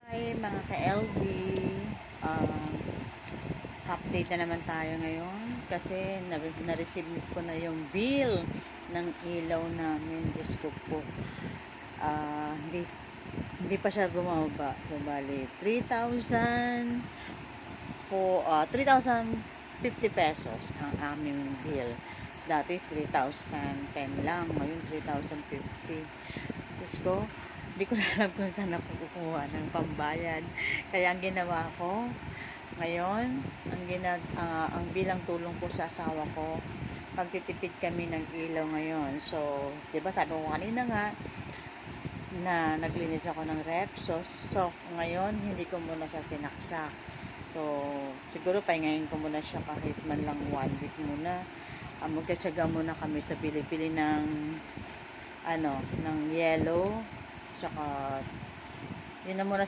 Hi mga ka-LV, uh, update na naman tayo ngayon kasi na-receive ko na yung bill ng ilaw namin. Diyos ko po, hindi pa siya bumaba. So bali 3,000 po, 3,050 pesos ang aming bill. Dati 3,010 lang, ngayon 3,050. Diyos ko, hindi ko na alam kung saan ako kukuha ng pambayad. Kaya ang ginawa ko ngayon, ang bilang tulong ko sa asawa ko, magtitipid kami ng ilaw ngayon. So, 'di ba sabi ko kanina nga na naglinis ako ng rep. So ngayon hindi ko muna siya sinaksak. So, siguro pahingayin ko muna siya kahit man lang 1 week muna. Magtsatsaga muna kami sa pili-pili ng ng yellow, saka yun na muna